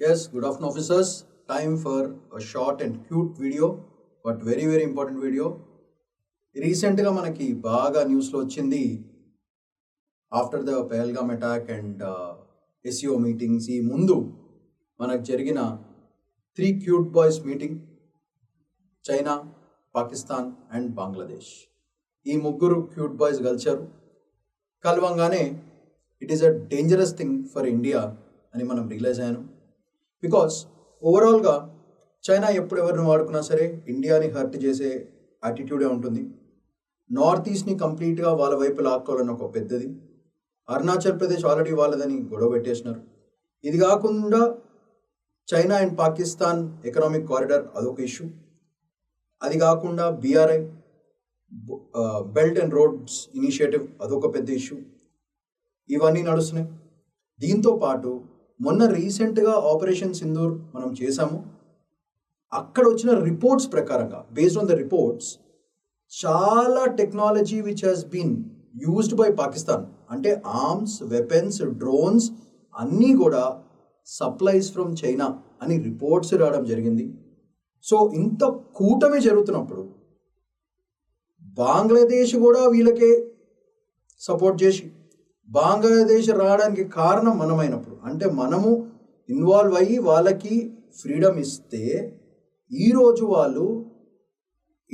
Yes, good afternoon, officers. Time for a short and cute video, but very important video. రీసెంట్గా మనకి బాగా న్యూస్లో వచ్చింది after the Pahalgam attack and SCO meetings ఈ ముందు మనకు జరిగిన 3 cute boys meeting China, Pakistan and Bangladesh. ఈ ముగ్గురు క్యూట్ బాయ్స్ కలిశారు. కలవంగానే it is a dangerous thing for India అని మనం రియలైజ్ అయ్యాను. బికాస్ ఓవరాల్గా చైనా ఎప్పుడు ఎవరిని వాడుకున్నా సరే ఇండియాని హర్ట్ చేసే యాటిట్యూడే ఉంటుంది. నార్త్ ఈస్ట్ని కంప్లీట్గా వాళ్ళ వైపు లాక్కోవాలని ఒక పెద్దది. అరుణాచల్ ప్రదేశ్ ఆల్రెడీ వాళ్ళదని గొడవ పెట్టేసినారు. ఇది కాకుండా China and Pakistan economic corridor అదొక ఇష్యూ. అది కాకుండా BRI belt and roads initiative అదొక పెద్ద ఇష్యూ. ఇవన్నీ నడుస్తున్నాయి. దీంతో పాటు మొన్న రీసెంట్గా ఆపరేషన్ సింధూర్ మనం చేశాము. అక్కడ వచ్చిన రిపోర్ట్స్ ప్రకారంగా బేస్డ్ ఆన్ ద రిపోర్ట్స్ చాలా technology which has been used by Pakistan, అంటే ఆర్మ్స్, వెపన్స్, డ్రోన్స్ అన్నీ కూడా సప్లైస్ ఫ్రమ్ చైనా అని రిపోర్ట్స్ రావడం జరిగింది. సో ఇంత కూటమి జరుగుతున్నప్పుడు బంగ్లాదేశ్ కూడా వీళ్ళకే సపోర్ట్ చేసి బంగ్లాదేశ్ రావడానికి కారణం మనమైనప్పుడు, అంటే మనము ఇన్వాల్వ్ అయ్యి వాళ్ళకి ఫ్రీడమ్ ఇస్తే ఈరోజు వాళ్ళు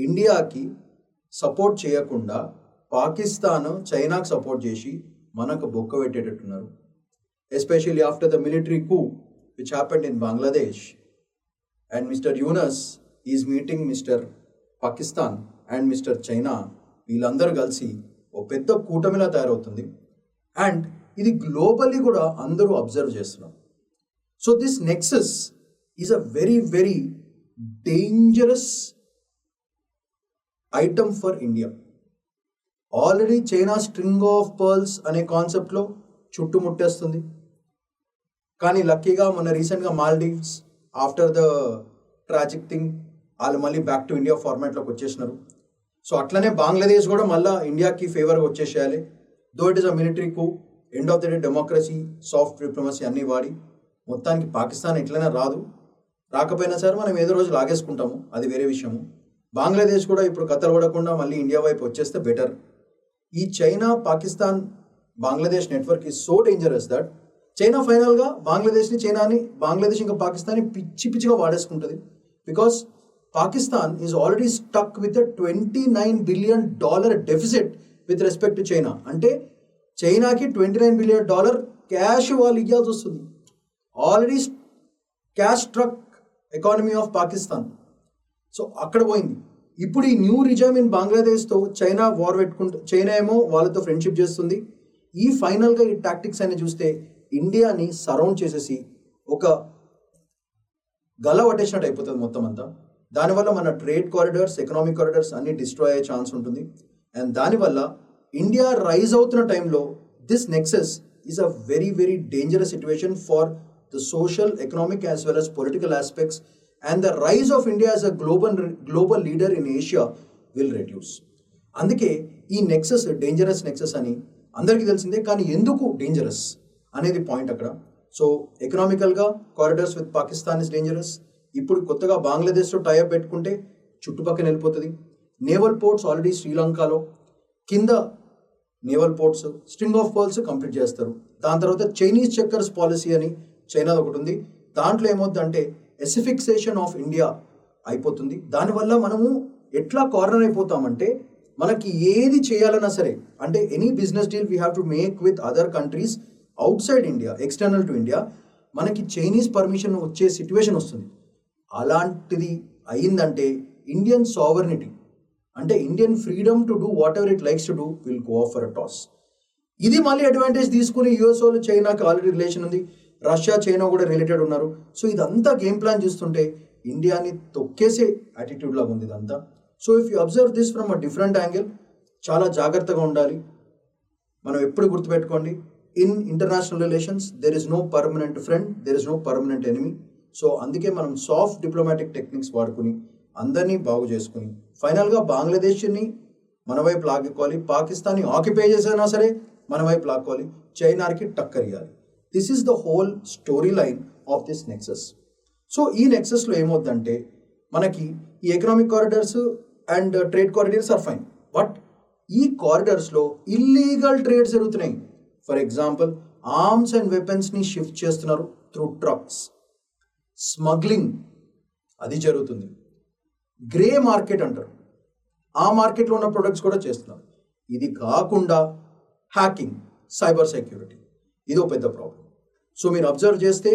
ఇండియాకి సపోర్ట్ చేయకుండా పాకిస్తాన్ చైనాకు సపోర్ట్ చేసి మనకు బొక్క పెట్టేటట్టున్నారు. ఎస్పెషల్లీ ఆఫ్టర్ ద మిలిటరీ కూ which happened in Bangladesh and mister Yunus is meeting mister Pakistan and mister China, వీళ్ళందరూ కలిసి ఓ పెద్ద కూటమిలా తయారవుతుంది. అండ్ ఇది గ్లోబల్లీ కూడా అందరూ అబ్జర్వ్ చేస్తున్నారు. So this nexus is a very dangerous item for India. Already China string of pearls అనే కాన్సెప్ట్లో చుట్టుముట్టేస్తుంది. కానీ లక్కీగా మొన్న రీసెంట్గా Maldives after the tragic thing వాళ్ళు మళ్ళీ బ్యాక్ టు ఇండియా ఫార్మాట్లోకి వచ్చేసినారు. సో అట్లనే బంగ్లాదేశ్ కూడా మళ్ళీ ఇండియాకి ఫేవర్గా వచ్చేసేయాలి. Though it is a military coup, end of the day democracy, soft diplomacy అన్నీ వాడి మొత్తానికి పాకిస్తాన్ ఎట్లయినా రాదు. రాకపోయినా సరే మనం ఏదో రోజు లాగేసుకుంటాము, అది వేరే విషయము. బంగ్లాదేశ్ కూడా ఇప్పుడు కథలు పడకుండా మళ్ళీ ఇండియా వైపు వచ్చేస్తే బెటర్. ఈ China, Pakistan, Bangladesh network is so dangerous that China ఫైనల్గా బంగ్లాదేశ్ ఇంకా పాకిస్తాన్ని పిచ్చిగా వాడేసుకుంటుంది. Because Pakistan is already stuck with $29 billion deficit with respect to China. అంటే చైనాకి $29 billion క్యాష్ వాళ్ళు ఇవ్వాల్సి వస్తుంది. Already cash truck economy of Pakistan. So అక్కడ పోయింది. ఇప్పుడు ఈ న్యూ రిజైమ్ ఇన్ బంగ్లాదేశ్తో చైనా వార్ చైనా ఏమో వాళ్ళతో ఫ్రెండ్షిప్ చేస్తుంది. ఈ ఫైనల్గా ఈ టాక్టిక్స్ అని చూస్తే ఇండియాని సరౌండ్ చేసేసి ఒక గల పట్టేసినట్టు అయిపోతుంది మొత్తం అంతా. దానివల్ల మన ట్రేడ్ కారిడార్స్, ఎకనామిక్ కారిడార్స్ అన్ని డిస్ట్రాయ్ అయ్యే ఛాన్స్ ఉంటుంది. అండ్ దానివల్ల ఇండియా రైజ్ అవుతున్న టైంలో this nexus is a very dangerous situation for the social, economic as well as political aspects. And the rise of India as a global leader in Asia will reduce. అందుకే ఈ Nexus dangerous Nexus అని అందరికీ తెలిసిందే. కానీ ఎందుకు dangerous అనేది point అక్కడ. So ఎకనామికల్గా corridors with Pakistan is dangerous. ఇప్పుడు కొత్తగా బంగ్లాదేశ్తో టైఅప్ పెట్టుకుంటే చుట్టుపక్కల వెళ్ళిపోతుంది. నేవల్ పోర్ట్స్ ఆల్రెడీ శ్రీలంకలో కింద naval ports string of pearls complete చేస్తారు. దాని తర్వాత చైనీస్ చెక్కర్స్ పాలసీ అని చైనాది ఒకటి ఉంది. దాంట్లో ఏమవుతుందంటే ఎసిఫిక్సేషన్ ఆఫ్ ఇండియా అయిపోతుంది. దానివల్ల మనము ఎట్లా కార్నర్ అయిపోతామంటే మనకి ఏది చేయాలన్నా సరే, అంటే any business deal we have to make with other countries out side India, external to India, మనకి చైనీస్ పర్మిషన్ వచ్చే సిచ్యువేషన్ వస్తుంది. అలాంటిది అయ్యిందంటే ఇండియన్ సావర్నిటీ, అంటే Indian freedom to do what ever it likes to do will go of for a toss. ఇది మళ్ళీ advantage తీసుకుని US వాళ్ళు చైనాకి ఆల్రెడీ రిలేషన్ ఉంది, రష్యా, చైనా కూడా రిలేటెడ్ ఉన్నారు. సో ఇదంతా గేమ్ ప్లాన్ చూస్తుంటే ఇండియాని తొక్కేసే యాటిట్యూడ్ లాగా ఉంది ఇదంతా. So if you observe this from a different angle, చాలా జాగ్రత్తగా ఉండాలి. మనం ఎప్పుడు గుర్తుపెట్టుకోండి, in international relations there is no permanent friend, there is no permanent enemy. So అందుకే మనం సాఫ్ట్ డిప్లొమాటిక్ టెక్నిక్స్ వాడుకుని అందరినీ బాగు చేసుకుని ఫైనల్గా బంగ్లాదేశ్ని మన వైపు లాక్కోవాలి, పాకిస్తాన్ని ఆక్యుపై చేసినా సరే మన వైపు లాక్కోవాలి, చైనాకి టక్కర్ ఇవ్వాలి. This is the whole storyline of this nexus. So ఈ నెక్సస్లో ఏమవుతుందంటే మనకి ఈ economic corridors and trade corridors are fine, but ఈ కారిడార్స్లో ఇల్లీగల్ ట్రేడ్స్ జరుగుతున్నాయి. ఫర్ ఎగ్జాంపుల్ ఆర్మ్స్ అండ్ వెపన్స్ని షిఫ్ట్ చేస్తున్నారు త్రూ ట్రక్స్, స్మగ్లింగ్ అది జరుగుతుంది. గ్రే మార్కెట్ అంటారు, ఆ మార్కెట్లో ఉన్న ప్రొడక్ట్స్ కూడా చేస్తున్నారు. ఇది కాకుండా హ్యాకింగ్, సైబర్ సెక్యూరిటీ, ఇది ఒక పెద్ద ప్రాబ్లం. సో మీరు అబ్జర్వ్ చేస్తే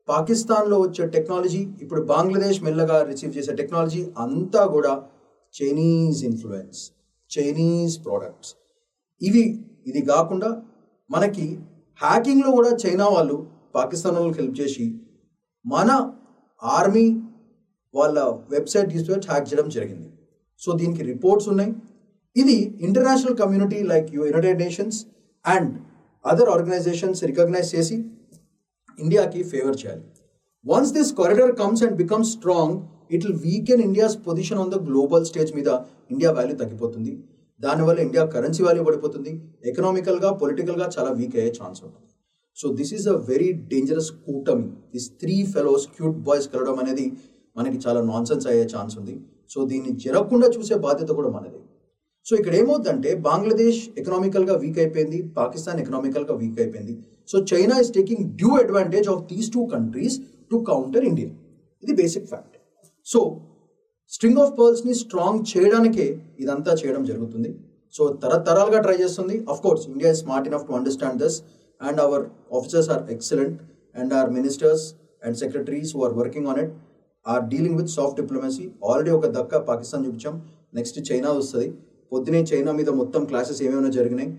పాకిస్తాన్లో వచ్చే టెక్నాలజీ, ఇప్పుడు బంగ్లాదేశ్ మెల్లగా రిసీవ్ చేసే టెక్నాలజీ అంతా కూడా చైనీస్ ఇన్ఫ్లుయెన్స్, చైనీస్ ప్రోడక్ట్స్. ఇది కాకుండా మనకి హ్యాకింగ్లో కూడా చైనా వాళ్ళు పాకిస్తాన్ వాళ్ళకి హెల్ప్ చేసి మన ఆర్మీ వాళ్ళ వెబ్సైట్ తీసుకొని హ్యాక్ చేయడం జరిగింది. సో దీనికి రిపోర్ట్స్ ఉన్నాయి. ఇది international community like United Nations and other organizations recognize చేసి ఇండియాకి ఫేవర్ చేయాలి. Once this corridor comes and becomes strong, it will weaken India's position on the global stage మీద. ఇండియా వాల్యూ తగ్గిపోతుంది, దానివల్ల ఇండియా కరెన్సీ వాల్యూ పడిపోతుంది, ఎకనామికల్గా పొలిటికల్గా చాలా week అయ్యే ఛాన్స్ ఉంటుంది. So this is a very dangerous కూటమి. దిస్ 3 ఫెలోస్ క్యూట్ బాయ్స్ కలవడం అనేది మనకి చాలా నాన్సెన్స్ అయ్యే ఛాన్స్ ఉంది. సో దీన్ని జరగకుండా చూసే బాధ్యత కూడా మనది. సో ఇక్కడ ఏమవుతుందంటే బంగ్లాదేశ్ ఎకనామికల్గా వీక్ అయిపోయింది, పాకిస్తాన్ ఎకనామికల్గా వీక్ అయిపోయింది. So China is taking due advantage of these 2 countries to counter India. ఇది basic fact. So string of పర్ల్స్ని స్ట్రాంగ్ చేయడానికే ఇదంతా చేయడం జరుగుతుంది. సో తరతరాలుగా ట్రై చేస్తుంది. Of course India is smart enough to understand this and our officers are excellent and our ministers and secretaries who are working on it are dealing with soft diplomacy. Already ఒక దక్క పాకిస్తాన్ చూపించాం, next China వస్తుంది. పొద్దునే China మీద మొత్తం classes ఏమేమైనా జరిగినాయి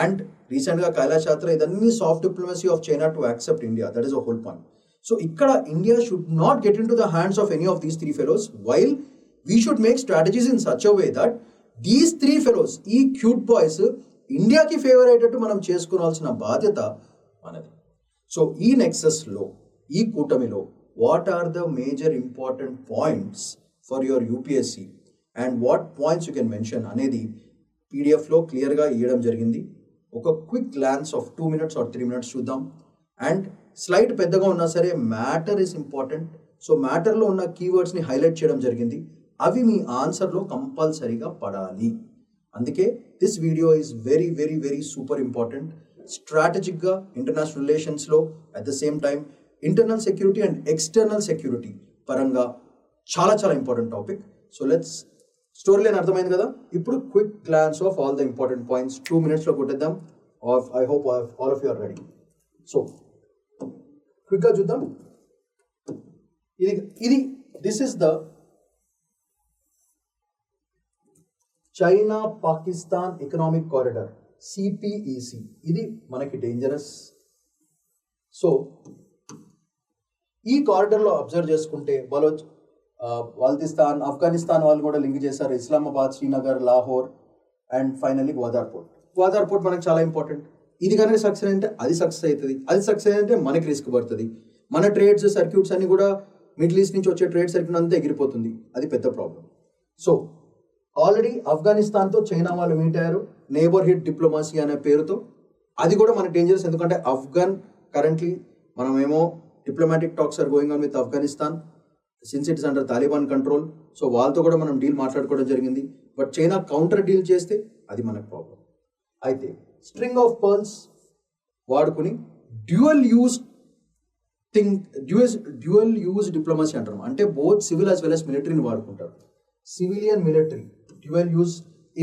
and రీసెంట్గా కైలాష్ యాత్ర, ఇదన్నీ soft diplomacy of China to accept India. That is a whole point. So ఇక్కడ India should not get into the hands of any of these 3 fellows, while we should make strategies in such a way that these 3 fellows, ఈ cute boys ఇండియాకి favour అయ్యేటట్టు మనం చేసుకోవాల్సిన బాధ్యత మనది. So ఈ నెక్సస్లో, ఈ కూటమిలో what are the major important points for your UPSC and what points you can mention అనేది పీడిఎఫ్లో క్లియర్గా ఇవ్వడం జరిగింది. ఒక quick glance of 2 minutes or 3 minutes చూద్దాం. అండ్ స్లైడ్ పెద్దగా ఉన్నా సరే మ్యాటర్ ఈస్ ఇంపార్టెంట్. సో మ్యాటర్లో ఉన్న కీవర్డ్స్ని హైలైట్ చేయడం జరిగింది, అవి మీ ఆన్సర్లో కంపల్సరీగా పడాలి. అందుకే this video is very very very super important. స్ట్రాటజిక్గా ఇంటర్నేషనల్ రిలేషన్స్లో at the same time internal security and external security పరంగా చాలా చాలా important topic. So let's storyline అర్థమైంది కదా. ఇప్పుడు quick glance of all the important points 2 minutesలో కొట్టేద్దాం. I hope all of you are ready. So క్విక్గా చూద్దాం. This is the China Pakistan economic corridor, CPEC. ఇది మనకి డేంజరస్. సో ఈ కారిడార్లో అబ్జర్వ్ చేసుకుంటే బాల్టిస్తాన్, ఆఫ్ఘనిస్తాన్ వాళ్ళు కూడా లింక్ చేశారు, Islamabad, Srinagar, Lahore and finally Gwadar port. Gwadar port మనకి చాలా ఇంపార్టెంట్. ఇది కనుక సక్సెస్ అంటే అది సక్సెస్ అవుతుంది, అది సక్సెస్ అంటే మనకి రిస్క్ పడుతుంది. మన ట్రేడ్స్ సర్క్యూట్స్ అన్ని కూడా మిడిల్ ఈస్ట్ నుంచి వచ్చే ట్రేడ్ సర్క్యూట్ అంతా ఎగిరిపోతుంది, అది పెద్ద ప్రాబ్లం. సో ఆల్రెడీ ఆఫ్ఘనిస్తాన్తో చైనా వాళ్ళు మీట్ అయ్యారు నేబర్హుడ్ డిప్లొమసీ అనే పేరుతో. అది కూడా మనకి డేంజరస్, ఎందుకంటే ఆఫ్ఘన్ కరెంట్లీ మనమేమో diplomatic talks are going on with Afghanistan since it's under Taliban control. So వాళ్ళతో కూడా మనం డీల్ మాట్లాడుకోవడం జరిగింది. బట్ చైనా కౌంటర్ డీల్ చేస్తే అది మనకు ప్రాబ్లం. అయితే స్ట్రింగ్ ఆఫ్ పర్ల్స్ వాడుకుని డ్యూయల్ యూజ్ డిప్లొమసీ అంటారు. అంటే both civil as well as మిలిటరీని వాడుకుంటారు. Civilian military dual use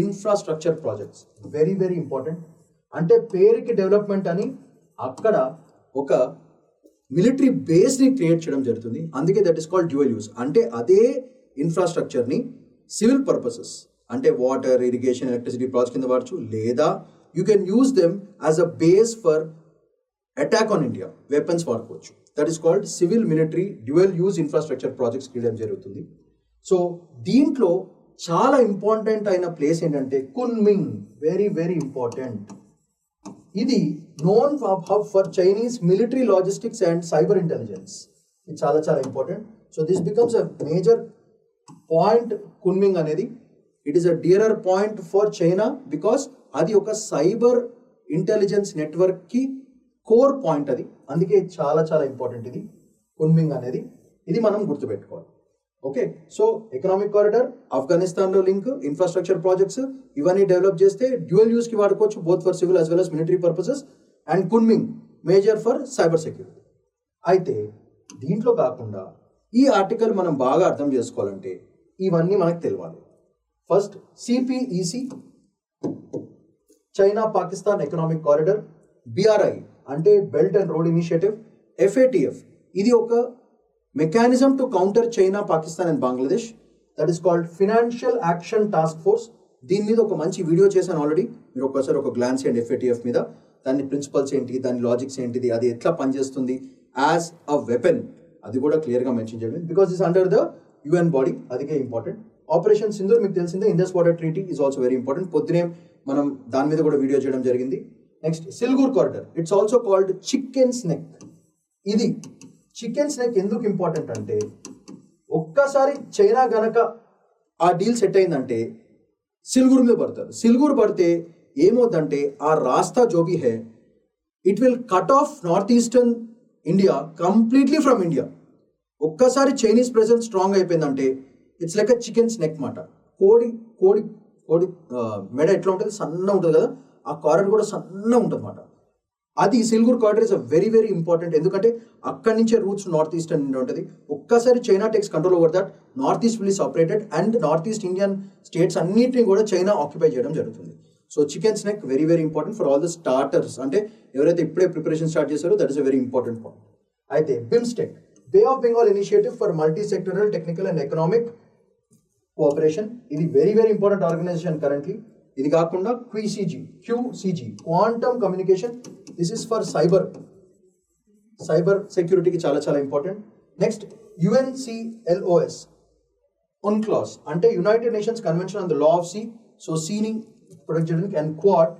infrastructure projects very very important. అంటే పేరుకి డెవలప్మెంట్ అని అక్కడ ఒక మిలిటరీ బేస్ని క్రియేట్ చేయడం జరుగుతుంది. అందుకే that is called dual use. అంటే అదే ఇన్ఫ్రాస్ట్రక్చర్ని సివిల్ పర్పసెస్ అంటే వాటర్, ఇరిగేషన్, ఎలక్ట్రిసిటీ ప్రాజెక్ట్ కింద వాడచ్చు, లేదా you can use them as a base for attack on India, weapons వాడుకోవచ్చు. That is called civil military dual use infrastructure projects చేయడం జరుగుతుంది. సో దీంట్లో చాలా ఇంపార్టెంట్ అయిన ప్లేస్ ఏంటంటే కున్మింగ్, వెరీ వెరీ ఇంపార్టెంట్. ఇది known hub for Chinese military logistics and cyber intelligence. ఇది చాలా చాలా important. So this becomes a major point. Kunming అనేది it is a dearer point for China because అది ఒక cyber intelligence నెట్వర్క్కి core point అది. అందుకే చాలా చాలా ఇంపార్టెంట్ ఇది. కున్మింగ్ అనేది, ఇది మనం గుర్తుపెట్టుకోవాలి. ఓకే, సో ఎకనామిక్ కారిడార్, ఆఫ్ఘనిస్తాన్లో లింక్, ఇన్ఫ్రాస్ట్రక్చర్ ప్రాజెక్ట్స్ ఇవన్నీ డెవలప్ చేస్తే డ్యూయల్ యూస్కి వాడుకోవచ్చు, both for civil as well as military purposes. And Kunming major for cyber security. అయితే దీంట్లో కాకుండా ఈ ఆర్టికల్ మనం బాగా అర్థం చేసుకోవాలంటే ఇవన్నీ మనకు తెలియాలి. First CPEC, China Pakistan economic corridor, BRI అంటే belt and road initiative, FATF ఇది ఒక mechanism to counter China, Pakistan and Bangladesh, that is called financial action task force. దీని మీద ఒక మంచి వీడియో చేశాను ఆల్రెడీ, మీరు ఒకసారి ఒక గ్లాన్స్ చేయండి ఎఫ్ఏటిఎఫ్ మీద. దాని ప్రిన్సిపల్స్ ఏంటి, దాని లాజిక్స్ ఏంటిది, అది ఎట్లా పనిచేస్తుంది యాజ్ అ వెపన్, అది కూడా క్లియర్గా మెన్షన్ చేయండి. Because is under the UN body, అదికే ఇంపార్టెంట్. ఆపరేషన్ సింధూర్ మీకు తెలిసిందే, Indus water treaty is also very important. పొద్దునే మనం దాని మీద కూడా వీడియో చేయడం జరిగింది. Next Siliguri corridor, it's also called chicken's neck. ఇది చికెన్ స్నెక్ ఎందుకు ఇంపార్టెంట్ అంటే ఒక్కసారి చైనా గనక ఆ డీల్ సెట్ అయిందంటే సిల్గూర్ మీద పడతారు. సిల్గూర్ పడితే ఏమవుతుందంటే ఆ రాస్తా జోబీ హే, it will cut off north eastern India completely from India. ఒక్కసారి చైనీస్ ప్రెసెన్స్ స్ట్రాంగ్ అయిపోయిందంటే it's like a chicken's neck మాట. కోడి కోడి కోడి మెడ ఎట్లా ఉంటుంది, సన్న ఉంటుంది కదా, ఆ కారిడార్ కూడా సన్న ఉంటుంది అన్నమాట. అది Siliguri corridor is a very very important, ఎందుకంటే అక్కడి నుంచే రూట్స్ నార్త్ ఈస్టర్న్ ఇండియా ఉంటుంది. ఒక్కసారి China takes control over that, north east will be separated and north east Indian states అన్నింటినీ కూడా చైనా ఆక్యుపై చేయడం జరుగుతుంది. So chicken's neck very very important for all the starters, అంటే ఎవరైతే ఇప్పుడే preparation start చేశారో that is a very important point. అయితే BIMSTEC, bay of Bengal initiative for multi sectoral technical and economic cooperation, ఇది very very important organization currently. ఇది కాకుండా QCG quantum communication, this is for cyber సెక్యూరిటీకి చాలా చాలా important. Next UNCLOS, UNCLOS అంటే United Nations convention on the law of sea. So సీని protect చేయడానికి. And Quad,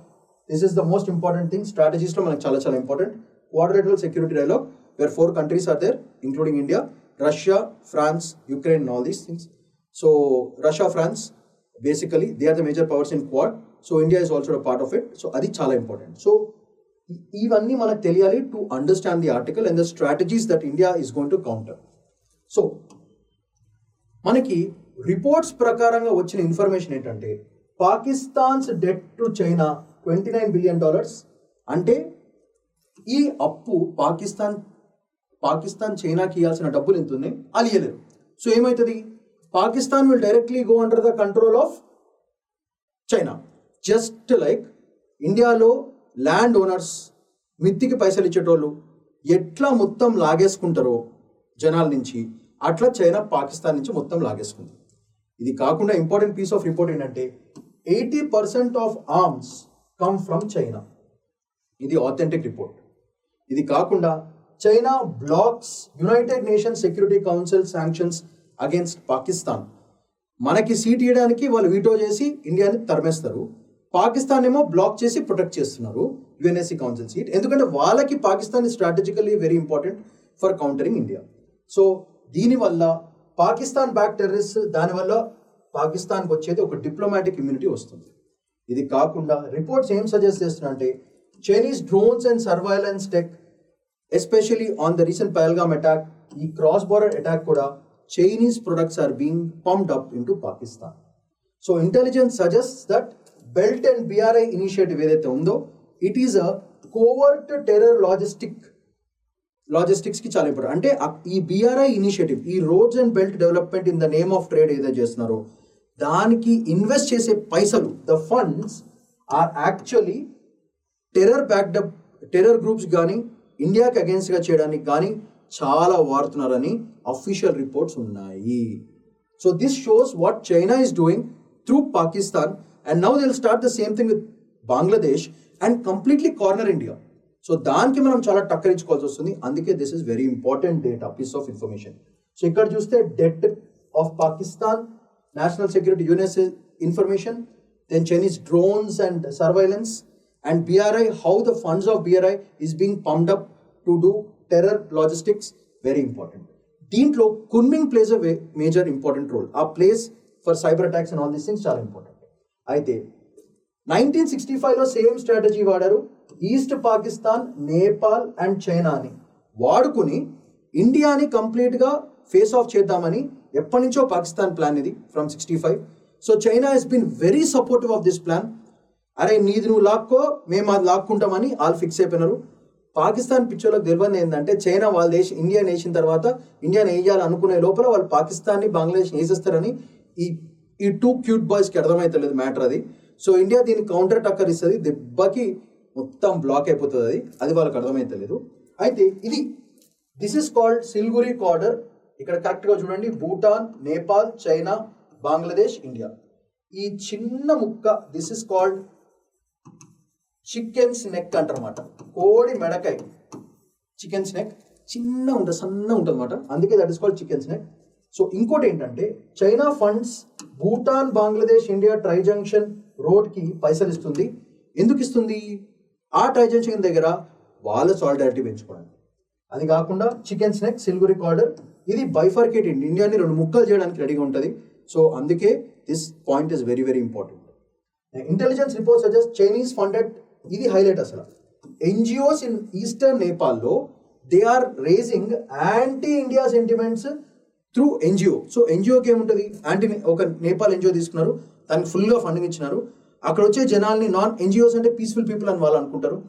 this is the most important thing, స్ట్రాటజీస్లో మనకు చాలా చాలా important. Quadrilateral security dialogue where 4 countries are there including India, Russia, France, Ukraine and all these things. So Russia, France, basically they are the major powers in Quad. So India is also a part of it. So అది చాలా important. So ఇవన్నీ మనకు తెలియాలి to understand the article and the strategies that India is going to counter. So మనకి reports ప్రకారంగా వచ్చిన information ఏంటంటే Pakistan's debt to China $29 billion. అంటే ఈ అప్పు పాకిస్తాన్ చైనాకి ఇవ్వాల్సిన డబ్బులు ఎంత ఉన్నాయి అది ఇవ్వలేరు. సో ఏమవుతుంది, Pakistan will directly go under the control of China. Just like ఇండియాలో ల్యాండ్ ఓనర్స్ మిత్తికి పైసలు ఇచ్చేటోళ్ళు ఎట్లా మొత్తం లాగేసుకుంటారో జనాల నుంచి, అట్లా చైనా పాకిస్తాన్ నుంచి మొత్తం లాగేసుకుంది. ఇది కాకుండా ఇంపార్టెంట్ పీస్ ఆఫ్ రిపోర్ట్ ఏంటంటే 80% of arms come from China. ఇది ఆథెంటిక్ రిపోర్ట్. ఇది కాకుండా China blocks United nations security council sanctions against Pakistan. మనకి సీట్ ఇవ్వడానికి వాళ్ళు వీటో చేసి ఇండియాని తరిమేస్తారు, పాకిస్తాన్ ఏమో బ్లాక్ చేసి ప్రొటెక్ట్ చేస్తున్నారు యుఎన్ఎస్సీ కౌన్సిల్ సీట్, ఎందుకంటే వాళ్ళకి Pakistan strategically very important for countering India. So దీనివల్ల పాకిస్తాన్ బ్యాక్ టెర్రరిస్ట్, దానివల్ల పాకిస్తాన్కి వచ్చేది ఒక డిప్లొమాటిక్ ఇమ్యూనిటీ వస్తుంది. ఇది కాకుండా రిపోర్ట్స్ ఏం సజెస్ట్ చేస్తున్నాయంటే Chinese drones and surveillance tech, especially on the recent Pahalgam attack, ఈ క్రాస్ బార్డర్ అటాక్ కూడా Chinese products are being pumped up into Pakistan. So intelligence suggest that belt and BRI initiative ఏదైతే ఉందో it is a covert terror లాజిస్టిక్స్కి చాలా important. అంటే ఈ BRI initiative, ఈ roads and belt development in the name of trade ఏదైతే చేస్తున్నారో దానికి ఇన్వెస్ట్ చేసే పైసలు, the funds are actually terror groups కానీ ఇండియాకి అగేన్స్ట్గా చేయడానికి కానీ చాలా వాడుతున్నారని అఫీషియల్ రిపోర్ట్స్ ఉన్నాయి. So this shows what China is doing through Pakistan and now they will start the same thing with Bangladesh and completely corner India. So దానికి మనం చాలా టక్కరించుకోవాల్సి వస్తుంది. అందుకే this is very important data, piece of information. So ఇక్కడ చూస్తే debt of Pakistan, national security UNS information, then Chinese drones and surveillance, and BRI, how the funds of BRI is being pumped up to do terror logistics, very important. Deentlo Kunming plays a major important role. Our place for cyber attacks and all these things are important. Aithe 1965 lo same strategy vaadaru. East Pakistan, Nepal and China ni vaadukuni ఇండియాని కంప్లీట్గా face of చేద్దామని ఎప్పటి నుంచో Pakistan plan ఇది from 65. So China has been very supportive of this plan. అరే నీది నువ్వు లాక్కో, మేము అది లాక్కుంటామని వాళ్ళు ఫిక్స్ అయిపోయినారు. పాకిస్తాన్ పిక్చర్లకు తెలియదు ఏంటంటే చైనా వాళ్ళ ఇండియాని వేసిన తర్వాత ఇండియాని వేయాలి అనుకునే లోపల వాళ్ళు పాకిస్తాన్ని బంగ్లాదేశ్ వేసేస్తారని ఈ టూ క్యూట్ బాయ్స్కి అర్థమవుతలేదు మ్యాటర్ అది. సో ఇండియా దీన్ని కౌంటర్ టక్కర్ ఇస్తుంది, దెబ్బకి మొత్తం బ్లాక్ అయిపోతుంది. అది వాళ్ళకి అర్థమవుతలేదు. అయితే this is called Siliguri corridor. ఇక్కడ కరెక్ట్గా చూడండి, భూటాన్, నేపాల్, చైనా, బంగ్లాదేశ్, ఇండియా. ఈ చిన్న ముక్క this is called chicken's neck అంటారన్నమాట. కోడి మెడకాయ చికెన్స్ నెక్ చిన్న ఉంటుంది, సన్న ఉంటుంది అనమాట. అందుకే that is called chicken's neck. So ఇంకోటి ఏంటంటే China funds Bhutan, Bangladesh, India tri junction రోడ్కి పైసలు ఇస్తుంది. ఎందుకు ఇస్తుంది? ఆ ట్రై జంక్షన్ దగ్గర వాళ్ళ సాలిడారిటీ పెంచుకోవడానికి. అది కాకుండా చికెన్స్ నెక్, సిల్గురి కార్డర్, ఇది బైఫర్కేటెడ్ ఇండియాని 2 ముక్కలు చేయడానికి రెడీగా ఉంటుంది. సో అందుకే this point is very very important. Intelligence report suggest Chinese funded, ఇది హైలైట్ అసలు, ఎన్జిఓస్ ఇన్ ఈస్టర్న్ నేపాల్లో they are raging anti India sentiments through NGO. So ఎన్జిఓకి ఏముంటుంది, ఒక నేపాల్ ఎన్జిఓ తీసుకున్నారు, దానికి ఫుల్గా ఫండింగ్ ఇచ్చినారు. అక్కడ వచ్చే జనాల్ని నాన్ ఎన్జిఓస్ అంటే పీస్ఫుల్ పీపుల్ అని వాళ్ళు అనుకుంటారు.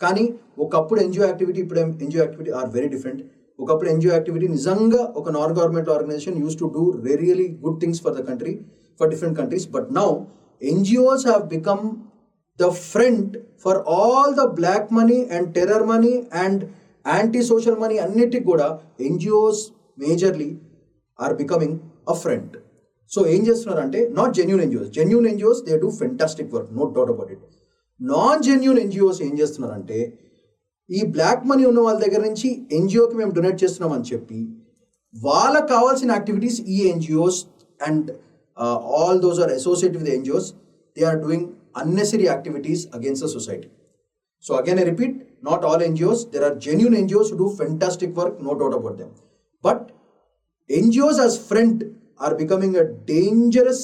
కానీ ఒకప్పుడు ఎన్జిఓ యాక్టివిటీ, ఇప్పుడు NGO activity are very different. ఒకప్పుడు ఎన్జిఓ యాక్టివిటీ నిజంగా ఒక non government organization use to do really good things for the country, for different countries. But now NGOs have become the front for all the black money and terror money and anti social money. అన్నిటికి కూడా NGOs majorly are becoming a front. So ఏం చేస్తున్నారంటే not genuine NGOs they do fantastic work, no doubt about it. Non genuine NGOs ఏం చేస్తున్నారంటే ఈ black money ఉన్న వాళ్ళ దగ్గర నుంచి ఎన్జిఓకి మేము డొనేట్ చేస్తున్నాం అని చెప్పి వాళ్ళకి కావాల్సిన యాక్టివిటీస్ ఈ NGOs and all those are associated with NGOs, they are doing unnecessary activities against the society. So again I repeat, not all NGOs, there are genuine NGOs who do fantastic work, no doubt about them. But NGOs as friend are becoming a dangerous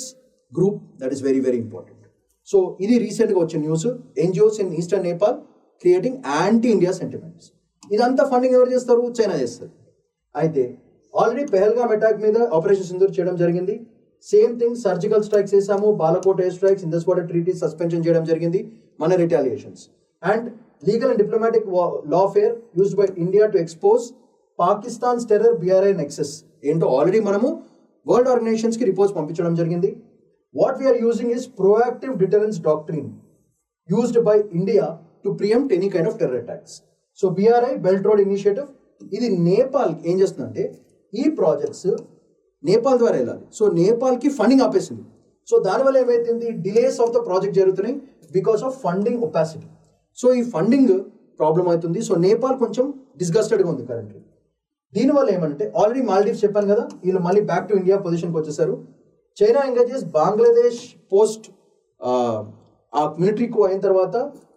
group. That is very very important. So ఇది రీసెంట్గా వచ్చిన news, NGOs in eastern Nepal creating anti India sentiments. ఇదంతా funding ఎవరు చేస్తారు? China చేస్తారు. అయితే already Pahalgam attack మీద operation Sindoor చేయడం జరిగింది. సేమ్ థింగ్ సర్జికల్ స్ట్రైక్స్ చేసాము, Balakot air strikes, Indus water treaty suspension చేయడం జరిగింది, మన retaliations. And legal and diplomatic lawfare used by India to expose Pakistan's terror BRI nexus ఏంటో ఆల్రెడీ మనము వరల్డ్ ఆర్గనైజేషన్స్కి రిపోర్ట్స్ పంపించడం జరిగింది. What we are using is proactive deterrence doctrine used by India to preempt any kind of terror attacks. So BRI belt road initiative, ఇది నేపాల్ ఏం చేస్తుందంటే ఈ projects Nepal ద్వారా వెళ్ళాలి. సో నేపాల్కి ఫండింగ్ ఆపేసింది. సో దానివల్ల ఏమైతుంది, డిలేస్ ఆఫ్ ద ప్రాజెక్ట్ జరుగుతున్నాయి because of funding opacity. So ఈ ఫండింగ్ ప్రాబ్లం అవుతుంది. సో నేపాల్ కొంచెం డిస్గస్టెడ్గా ఉంది కరెంట్లీ. దీనివల్ల ఏమంటే ఆల్రెడీ మాల్దీవ్స్ చెప్పాను కదా, వీళ్ళు మళ్ళీ బ్యాక్ టు ఇండియా పొజిషన్కి వచ్చేసారు. చైనా ఎంగేజెస్ బంగ్లాదేశ్ పోస్ట్ ఆ మిలిటరీ కు అయిన తర్వాత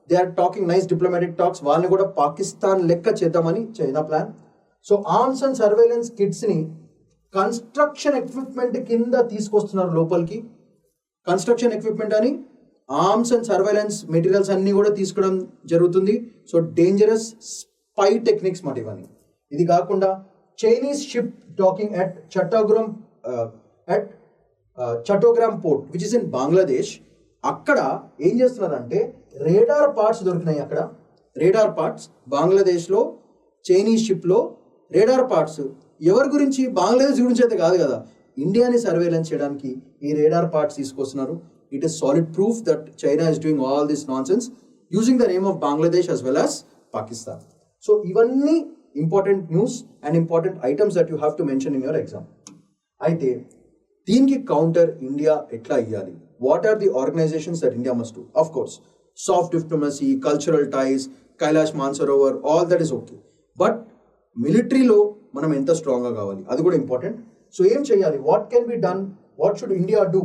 they are talking nice diplomatic talks, వాళ్ళని కూడా పాకిస్తాన్ లెక్క చేద్దామని China plan. So arms and surveillance కిట్స్ని కన్స్ట్రక్షన్ ఎక్విప్మెంట్ కింద తీసుకొస్తున్నారు లోపలికి. కన్స్ట్రక్షన్ ఎక్విప్మెంట్ అని ఆర్మ్స్ అండ్ సర్వేలెన్స్ మెటీరియల్స్ అన్నీ కూడా తీసుకోవడం జరుగుతుంది. సో డేంజరస్ స్పై టెక్నిక్స్ మాట ఇవన్నీ. ఇది కాకుండా Chinese ship docking at Chattogram port which is in Bangladesh. అక్కడ ఏం చేస్తున్నారంటే రేడార్ పార్ట్స్ దొరికినాయి. అక్కడ రేడార్ పార్ట్స్ బంగ్లాదేశ్లో చైనీస్ షిప్లో రేడార్ పార్ట్స్ ఎవరి గురించి, బంగ్లాదేశ్ గురించి అయితే కాదు కదా, ఇండియాని సర్వేలెన్స్ చేయడానికి ఈ రేడార్ పార్ట్స్ తీసుకొస్తున్నారు. It is solid proof that China is doing all this nonsense using the name of Bangladesh as well as Pakistan. So ఇవన్నీ important news and important items that you have to mention in your exam. అయితే దీనికి counter India ఎట్లా ఇవ్వాలి? What are the organizations that India must do? Of course soft diplomacy, cultural ties, Kailash Mansarovar, all that is okay. But మిలిటరీలో మనం ఎంత స్ట్రాంగ్గా కావాలి అది కూడా ఇంపార్టెంట్. సో ఏం చేయాలి? What can be done? What should India do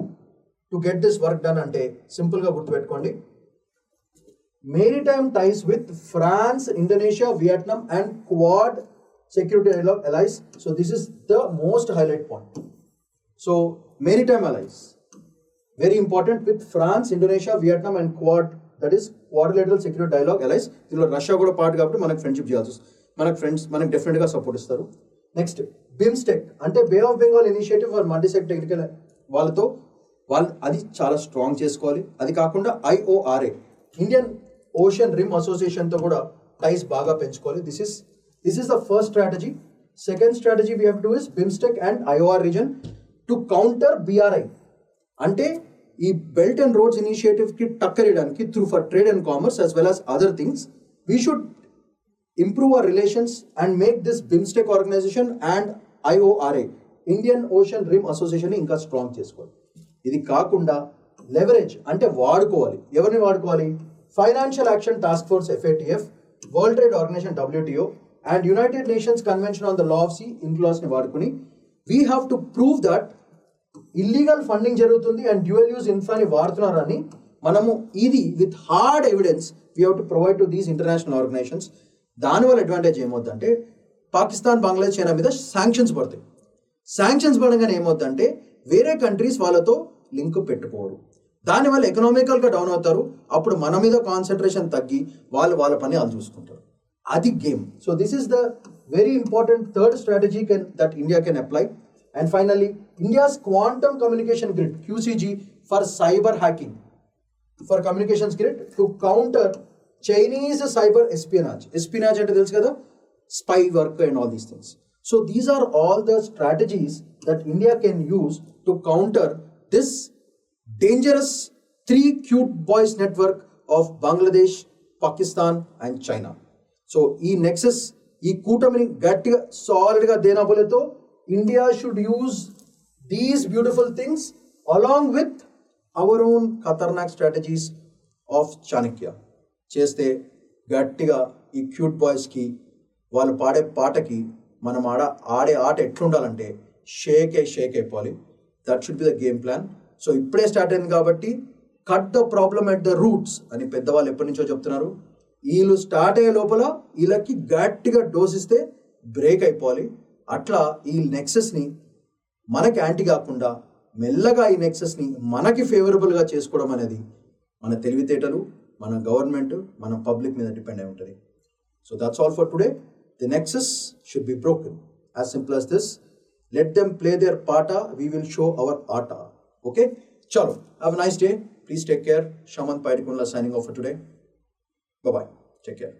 to get this work done? అంటే సింపుల్గా గుర్తుపెట్టుకోండి, maritime ties with France, Indonesia, Vietnam and Quad security dialogue allies. So this is the most highlight point. So maritime allies very important with France, Indonesia, Vietnam and Quad, that is quadrilateral security dialogue allies. దీనిలో Russia కూడా part కాబట్టి మనకు friendship చేయాల్సి వస్తుంది. మనకు friends మనకు డెఫినెట్గా support ఇస్తారు. నెక్స్ట్ బిమ్స్టెక్ అంటే bay of Bengal initiative for multisector technical వాళ్ళు అది చాలా స్ట్రాంగ్ చేసుకోవాలి. అది కాకుండా IORA ఇండియన్ ఓషన్ రిమ్ అసోసియేషన్తో కూడా టైస్ బాగా పెంచుకోవాలి. This is the first strategy. Second strategy we have to is BIMSTEC and IOR region to counter BRI అంటే ఈ బెల్ట్ అండ్ రోడ్స్ ఇనిషియేటివ్కి టక్కరేయడానికి through for trade and commerce as well as other things we should improve our relations and make this BIMSTEC organization and IORA Indian ocean rim association ఇంకా strong చేసుకోవాలి. ఇది కాకుండా leverage అంటే వాడుకోవాలి. ఎవరిని వాడుకోవాలి? Financial action task force FATF, world trade organization WTO అండ్ United Nations convention on the law of sea ఇన్క్లాస్ని వాడుకుని we have to prove that illegal funding జరుగుతుంది అండ్ డ్యూయల్ యూజ్ ఇన్ఫ్రాని వాడుతున్నారని మనము ఇది with hard evidence we have to provide to these international organizations. దానివల్ల advantage ఏమవుతుందంటే పాకిస్తాన్, బంగ్లాదేశ్, చైనా మీద శాంక్షన్స్ పడతాయి. శాంక్షన్స్ పడగానే ఏమవుతుందంటే వేరే కంట్రీస్ వాళ్ళతో లింక్ పెట్టుకోరు. దానివల్ల ఎకనామికల్గా డౌన్ అవుతారు. అప్పుడు మన మీద కాన్సన్ట్రేషన్ తగ్గి వాళ్ళ పని వాళ్ళు చూసుకుంటారు. అది game. So this is the very important third strategy that India can apply. And finally India's quantum communication grid QCG for cyber hacking for communications grid to counter Chinese cyber espionage. Espionage అంటే తెలుసు కదా, spy work and all these things. So these are all the strategies that India can use to counter this dangerous three cute boys network of Bangladesh, Pakistan and China. So ఈ nexus, ఈ కూటమిని గట్టిగా సాలిడ్గా దేనాబోలేతో India should use these beautiful things along with our own Khatarnak strategies of Chanakya. చేస్తే గట్టిగా ఈ cute బాయ్స్కి వాళ్ళు పాడే పాటకి మనం ఆడే ఆట ఎట్లుండాలంటే షేక్ అయిపోవాలి. That should be the game plan. So ఇప్పుడే స్టార్ట్ అయింది కాబట్టి cut the problem at the roots అని పెద్దవాళ్ళు ఎప్పటి నుంచో చెప్తున్నారు. వీళ్ళు స్టార్ట్ అయ్యే లోపల వీళ్ళకి గట్టిగా డోస్ ఇస్తే బ్రేక్ అయిపోవాలి. అట్లా ఈ నెక్సెస్ని మనకి యాంటీ కాకుండా మెల్లగా ఈ నెక్సెస్ని మనకి ఫేవరబుల్గా చేసుకోవడం అనేది మన తెలివితేటలు, మన గవర్నమెంట్, మన పబ్లిక్ మీద డిపెండ్ అయి ఉంటుంది. So that's all for today. The nexus should be broken. As simple as this. Let them play their పాట, వీ విల్ షో అవర్ ఆట. ఓకే, చలో, have a nice day. Please take care. Shaman Paidikundla signing off for today. Bye-bye. Take care.